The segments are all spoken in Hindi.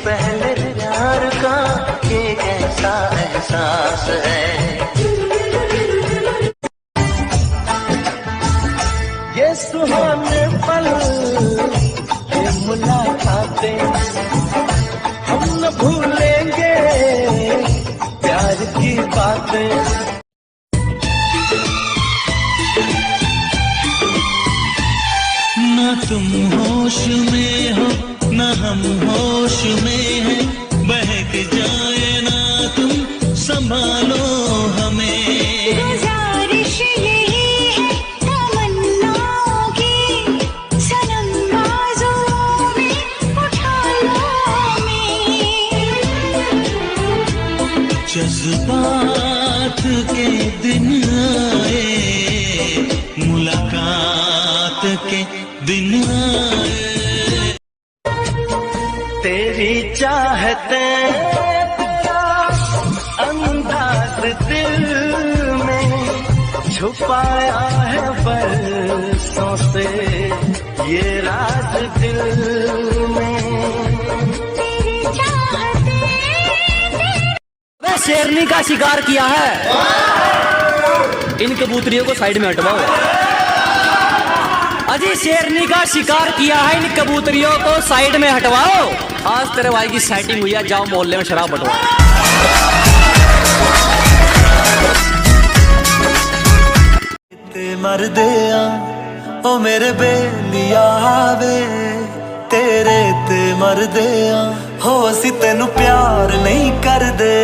पहले प्यार का ये कैसा एहसास है। ये सुहाने पल, ये मुलाकातें हम न भूलेंगे प्यार की बातें। ना तुम होश में हो ना हम होश में हैं, बहक जाए ना तुम संभालो हमें। गुजारिश यही है तमन्नाओं की, सनम बाजुओं में उठा लो हमें। जज्बात के दिन आए, मुलाकात के दिन आए। तेरी चाहते अंदाज दिल में छुपाया है बरसों से, ये राज दिल में। मैं शेरनी का शिकार किया है, इन कबूतरियों को साइड में हटवाओ। अजी शेरनी का शिकार किया है, इन कबूतरियों को साइड में हटवाओ। आज तेरे भाई की सेटिंग हुई है, जाओ मोहल्ले में शराब बंटवाओ। मर दिया ओ मेरे बेलिया वे, तेरे ते मर दिया हो। असी तेनू प्यार नहीं कर दे,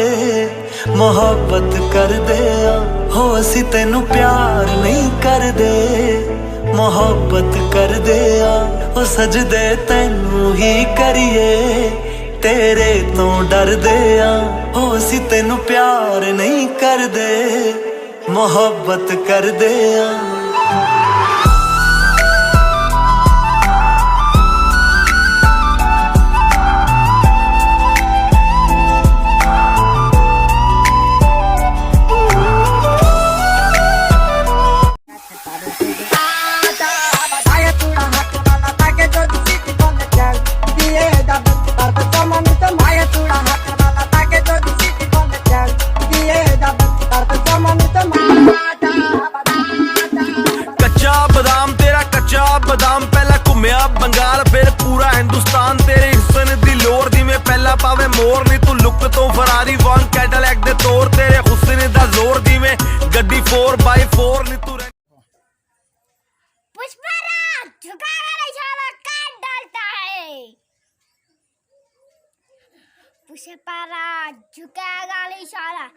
मोहब्बत कर दिया हो। असी तेनू प्यार नहीं कर दे, मोहब्बत कर दिया ओ। सजदे तेनू ही करिए, तेरे तो डर दिया हो। असी तेनू प्यार नहीं कर दे, मोहब्बत कर दिया। बदाम पहला घूमया बंगाल फिर पूरा हिंदुस्तान, तेरे हुस्न दी लोर दी में पहला पावे मोर नी। तू लुक तो फरारी वन कैटलैक दे तौर, तेरे हुस्न दा जोर दी में गड्डी 4x4 नी। तू पुष्पराज झुकाकर इशारा काट डालता है, पुष्पराज झुकाकर इशारा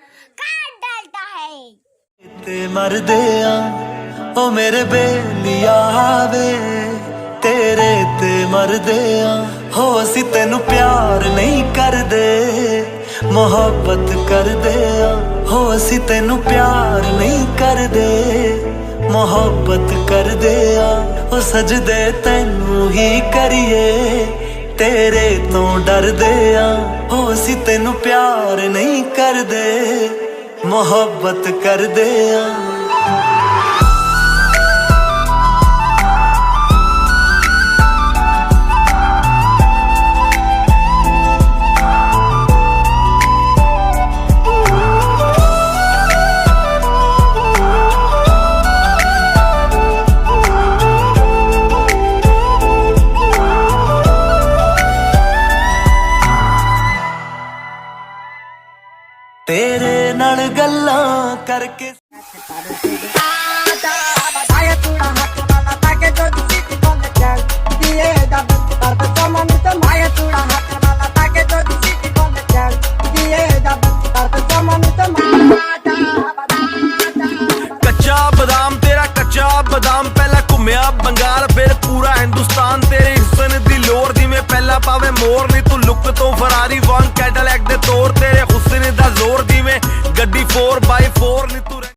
काट डालता है। ते मर दिया ओ मेरे बेलिया वे, तेरे ते मर दिया हो। असी तेनू प्यार नहीं कर दे, मोहब्बत कर दिया हो। असी तेनू प्यार नहीं कर दे, मोहब्बत कर दिया ओ। सजदे तेनू ही करिए, तेरे तो डर दिया हो। असी तेनू प्यार नहीं कर दे, मोहब्बत कर दिया। तेरे नाल गल्लां करके